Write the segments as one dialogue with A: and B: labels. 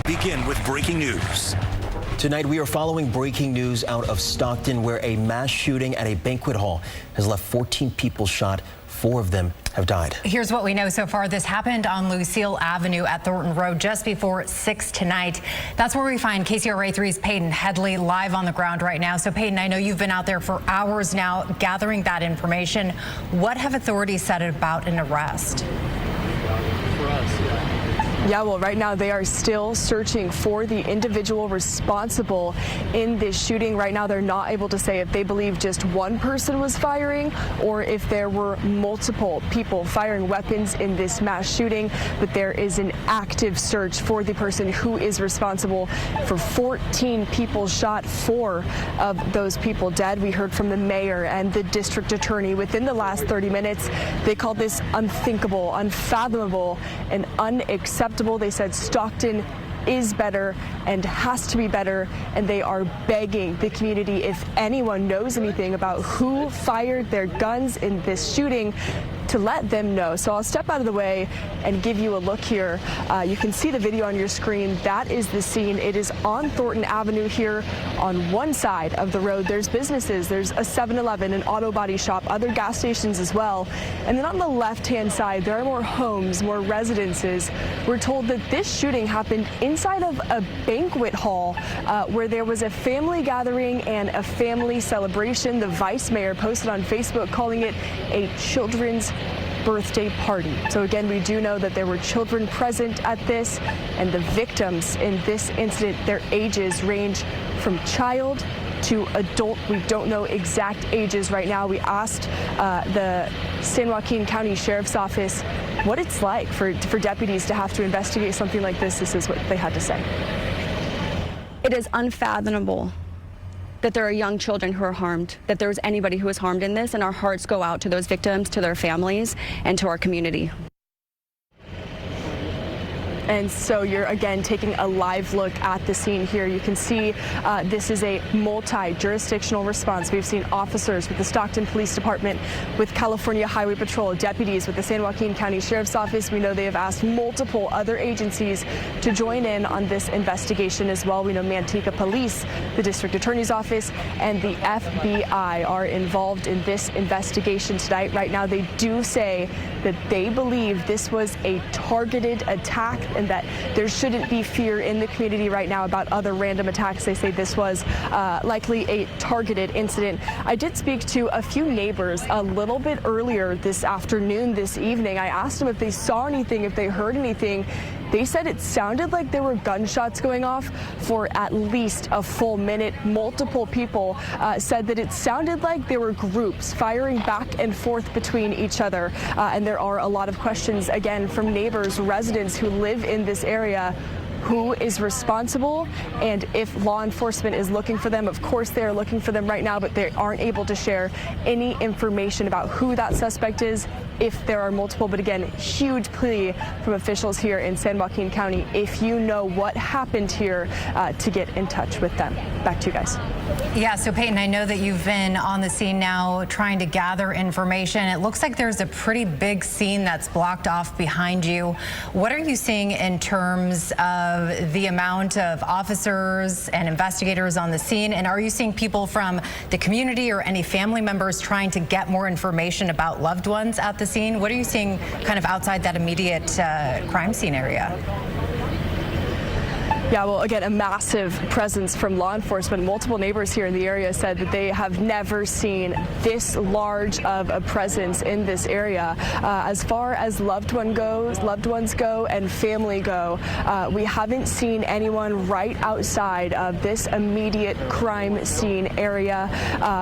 A: Begin with breaking news.
B: Tonight, we are following breaking news out of Stockton, where a mass shooting at a banquet hall has left 14 people shot. 4 of them have died.
C: Here's what we know so far. This happened on Lucille Avenue at Thornton Road just before 6 tonight. That's where we find KCRA 3's Peyton Headley live on the ground right now. So, Peyton, I know you've been out there for hours now gathering that information. What have authorities said about an arrest?
D: Yeah, well, right now they are still searching for the individual responsible in this shooting. Right now, they're not able to say if they believe just one person was firing or if there were multiple people firing weapons in this mass shooting. But there is an active search for the person who is responsible for 14 people shot, 4 of those people dead. We heard from the mayor and the district attorney within the last 30 minutes. They called this unthinkable, unfathomable, and unacceptable. They said Stockton is better and has to be better, and they are begging the community, if anyone knows anything about who fired their guns in this shooting, to let them know. So I'll step out of the way and give you a look here. You can see the video on your screen. That is the scene. It is on Thornton Avenue here. On one side of the road, there's businesses. There's a 7-Eleven, an auto body shop, other gas stations as well. And then on the left-hand side, there are more homes, more residences. We're told that this shooting happened inside of a banquet hall where there was a family gathering and a family celebration. The vice mayor posted on Facebook calling it a children's birthday party. So again, we do know that there were children present at this, and the victims in this incident, their ages range from child to adult. We don't know exact ages right now. We asked the San Joaquin County Sheriff's Office what it's like for deputies to have to investigate something like this. This is what they had to say.
E: It is unfathomable that there are young children who are harmed, that there is anybody who is harmed in this, and our hearts go out to those victims, to their families, and to our community.
D: And so you're again taking a live look at the scene here. You can see this is a multi-jurisdictional response. We've seen officers with the Stockton Police Department, with California Highway Patrol, deputies with the San Joaquin County Sheriff's Office. We know they have asked multiple other agencies to join in on this investigation as well. We know Manteca Police, the District Attorney's Office, and the FBI are involved in this investigation tonight. Right now, they do say that they believe this was a targeted attack and that there shouldn't be fear in the community right now about other random attacks. They say this was likely a targeted incident. I did speak to a few neighbors a little bit earlier this afternoon, this evening. I asked them if they saw anything, if they heard anything. They said it sounded like there were gunshots going off for at least a full minute. Multiple people said that it sounded like there were groups firing back and forth between each other. And there are a lot of questions, again, from neighbors, residents who live in this area. Who is responsible, and if law enforcement is looking for them. Of course they are looking for them right now, but they aren't able to share any information about who that suspect is, if there are multiple. But again, huge plea from officials here in San Joaquin County, if you know what happened here, to get in touch with them. Back to you guys.
C: Yeah, so Peyton, I know that you've been on the scene now trying to gather information. It looks like there's a pretty big scene that's blocked off behind you. What are you seeing in terms of the amount of officers and investigators on the scene? And are you seeing people from the community or any family members trying to get more information about loved ones at the scene? What are you seeing kind of outside that immediate crime scene area?
D: Yeah, well, again, a massive presence from law enforcement. Multiple neighbors here in the area said that they have never seen this large of a presence in this area. As far as loved ones go and family go, we haven't seen anyone right outside of this immediate crime scene area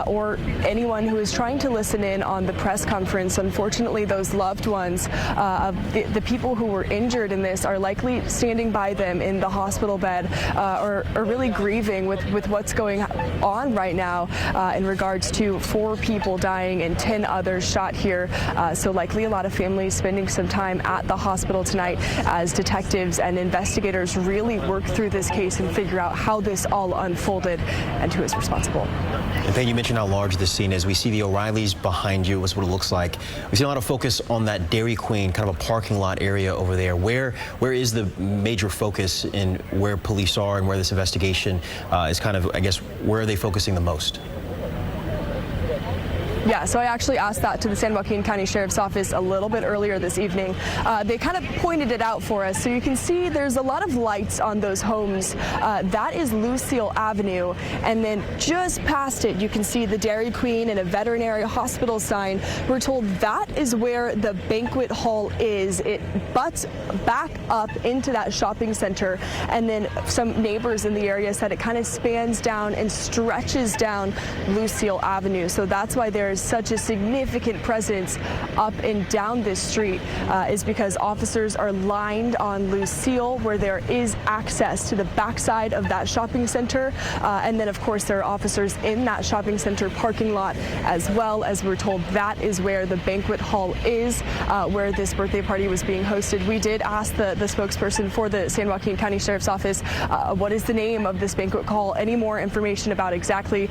D: or anyone who is trying to listen in on the press conference. Unfortunately, those loved ones of the people who were injured in this are likely standing by them in the hospital bed or really grieving with what's going on right now in regards to 4 people dying and 10 others shot here. So likely a lot of families spending some time at the hospital tonight as detectives and investigators really work through this case and figure out how this all unfolded and who is responsible.
B: And Payne, you mentioned how large this scene is. We see the O'Reillys behind you, is what it looks like. We see a lot of focus on that Dairy Queen, kind of a parking lot area over there. Where is the major focus in where where police are and where this investigation is kind of, I guess, where are they focusing the most?
D: Yeah, so I actually asked that to the San Joaquin County Sheriff's Office a little bit earlier this evening. They kind of pointed it out for us. So you can see there's a lot of lights on those homes. That is Lucille Avenue. And then just past it, you can see the Dairy Queen and a veterinary hospital sign. We're told that is where the banquet hall is. It butts back up into that shopping center. And then some neighbors in the area said it kind of spans down and stretches down Lucille Avenue. So that's why there's such a significant presence up and down this street, is because officers are lined on Lucille, where there is access to the backside of that shopping center. And then, of course, there are officers in that shopping center parking lot as well. As we're told, that is where the banquet hall is, where this birthday party was being hosted. We did ask the spokesperson for the San Joaquin County Sheriff's Office, what is the name of this banquet hall, any more information about exactly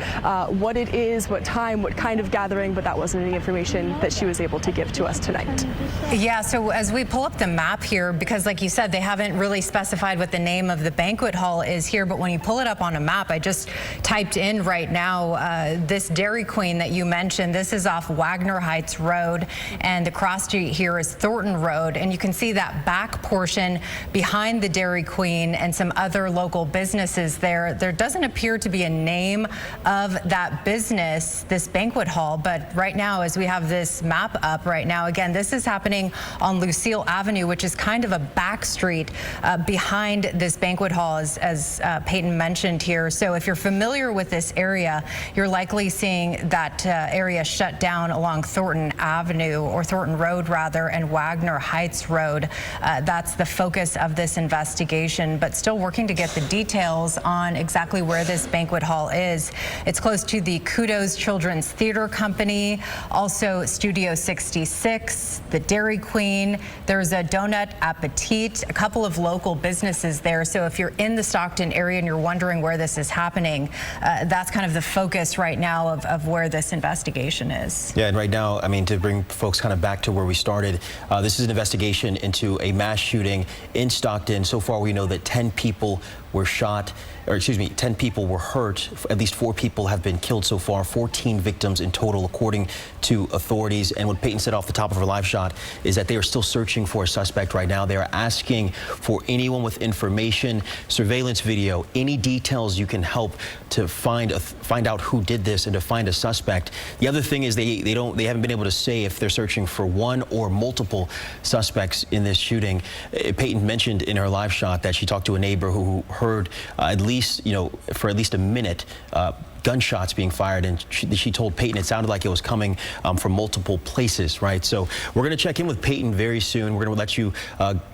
D: what it is, what time, what kind of gathering, but that wasn't any information that she was able to give to us tonight.
C: Yeah, so as we pull up the map here, because like you said, they haven't really specified what the name of the banquet hall is here, but when you pull it up on a map, I just typed in right now, this Dairy Queen that you mentioned, this is off Wagner Heights Road, and the cross street here is Thornton Road, and you can see that back portion behind the Dairy Queen and some other local businesses there. There doesn't appear to be a name of that business, this banquet hall, but right now, as we have this map up right now, again, this is happening on Lucille Avenue, which is kind of a back street behind this banquet hall, as Peyton mentioned here. So if you're familiar with this area, you're likely seeing that area shut down along Thornton Avenue, or Thornton Road rather, and Wagner Heights Road. That's the focus of this investigation, but still working to get the details on exactly where this banquet hall is. It's close to the Kudos Children's Theater Company, also Studio 66, the Dairy Queen. There's a Donut Appetit, a couple of local businesses there. So if you're in the Stockton area and you're wondering where this is happening, that's kind of the focus right now of where this investigation is.
B: Yeah, and right now, I mean, to bring folks kind of back to where we started, this is an investigation into a mass shooting in Stockton. So far, we know that 10 people were shot, or excuse me, 10 people were hurt. At least 4 people have been killed so far, 14 victims in total, according to authorities. And what Peyton said off the top of her live shot is that they are still searching for a suspect right now. They are asking for anyone with information, surveillance video, any details you can help to find out who did this and to find a suspect. The other thing is they haven't been able to say if they're searching for one or multiple suspects in this shooting. Peyton mentioned in her live shot that she talked to a neighbor who heard at least, for at least a minute, gunshots being fired, and she told Peyton it sounded like it was coming from multiple places, right? So we're going to check in with Peyton very soon. We're going to let you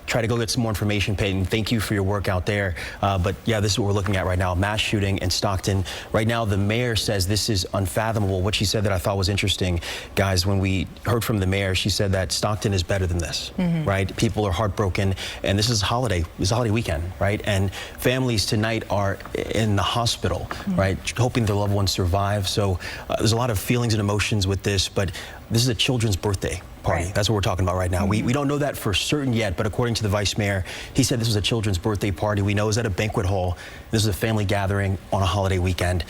B: try to go get some more information, Peyton. Thank you for your work out there. But yeah, this is what we're looking at right now, mass shooting in Stockton. Right now, the mayor says this is unfathomable. What she said that I thought was interesting, guys, when we heard from the mayor, she said that Stockton is better than this, right? People are heartbroken, and this is holiday weekend, right? And families tonight are in the hospital, right? Hoping their loved ones survive. So there's a lot of feelings and emotions with this, but this is a children's birthday party. Right. That's what we're talking about right now. We don't know that for certain yet, but according to the vice mayor, he said this was a children's birthday party. We know it was at a banquet hall. This is a family gathering on a holiday weekend.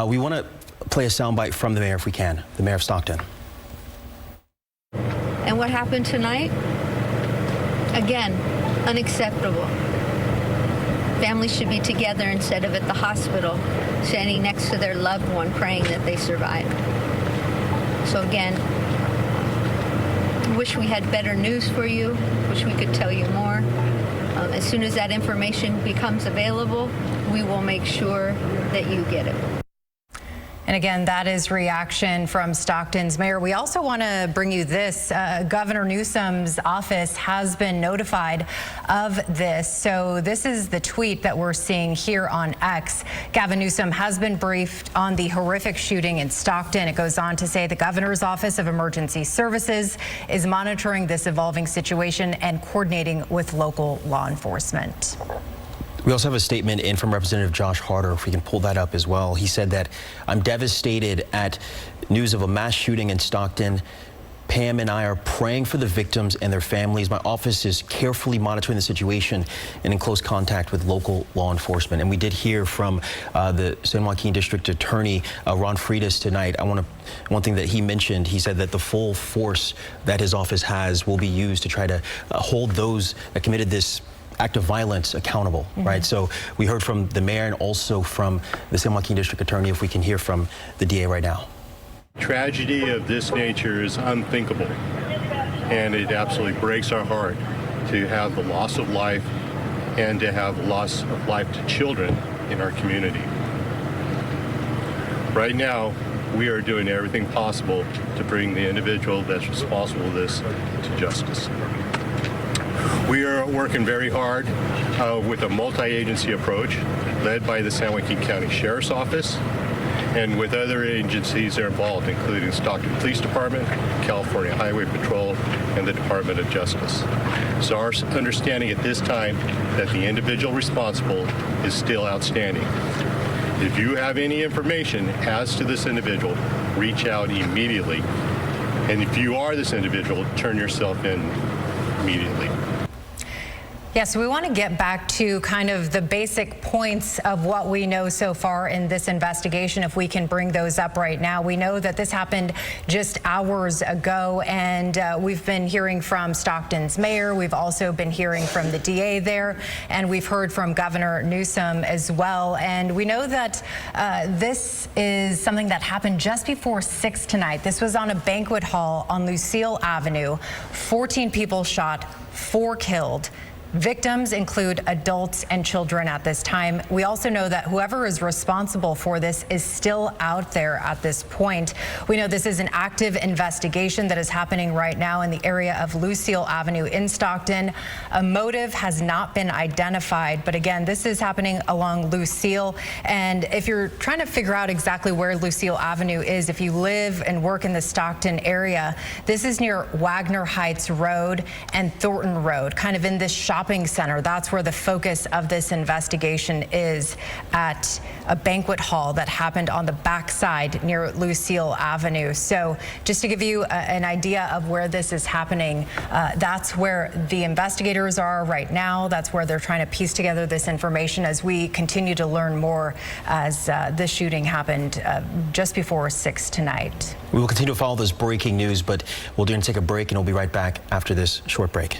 B: We want to play a soundbite from the mayor if we can, the mayor of Stockton.
F: And what happened tonight? Again, unacceptable. Families should be together instead of at the hospital, standing next to their loved one, praying that they survive. So again, wish we had better news for you, wish we could tell you more. As soon as that information becomes available, we will make sure that you get it.
C: And again, that is reaction from Stockton's mayor. We also want to bring you this. Governor Newsom's office has been notified of this. So this is the tweet that we're seeing here on X. Gavin Newsom has been briefed on the horrific shooting in Stockton. It goes on to say the governor's Office of Emergency Services is monitoring this evolving situation and coordinating with local law enforcement.
B: We also have a statement in from Representative Josh Harder, if we can pull that up as well. He said that I'm devastated at news of a mass shooting in Stockton. Pam and I are praying for the victims and their families. My office is carefully monitoring the situation and in close contact with local law enforcement. And we did hear from the San Joaquin District Attorney, Ron Freitas, tonight. One thing that he mentioned, he said that the full force that his office has will be used to try to hold those that committed this act of violence accountable, right? So we heard from the mayor and also from the San Joaquin District Attorney. If we can hear from the DA right now.
G: Tragedy of this nature is unthinkable, and it absolutely breaks our heart to have the loss of life and to have loss of life to children in our community. Right now, we are doing everything possible to bring the individual that's responsible for this to justice. We are working very hard with a multi-agency approach led by the San Joaquin County Sheriff's Office and with other agencies that are involved, including Stockton Police Department, California Highway Patrol, and the Department of Justice. So our understanding at this time that the individual responsible is still outstanding. If you have any information as to this individual, reach out immediately. And if you are this individual, turn yourself in immediately.
C: Yes, we want to get back to kind of the basic points of what we know so far in this investigation, if we can bring those up right now. We know that this happened just hours ago, and we've been hearing from Stockton's mayor. We've also been hearing from the DA there, and we've heard from Governor Newsom as well. And we know that this is something that happened just before 6 tonight. This was on a banquet hall on Lucille Avenue. 14 people shot, 4 killed. Victims include adults and children at this time. We also know that whoever is responsible for this is still out there at this point. We know this is an active investigation that is happening right now in the area of Lucille Avenue in Stockton. A motive has not been identified, but again, this is happening along Lucille. And if you're trying to figure out exactly where Lucille Avenue is, if you live and work in the Stockton area, this is near Wagner Heights Road and Thornton Road, kind of in this shopping center. That's where the focus of this investigation is, at a banquet hall that happened on the backside near Lucille Avenue. So just to give you an idea of where this is happening, that's where the investigators are right now. That's where they're trying to piece together this information as we continue to learn more, as this shooting happened just before 6 tonight.
B: We will continue to follow this breaking news, but we're going to take a break, and we'll be right back after this short break.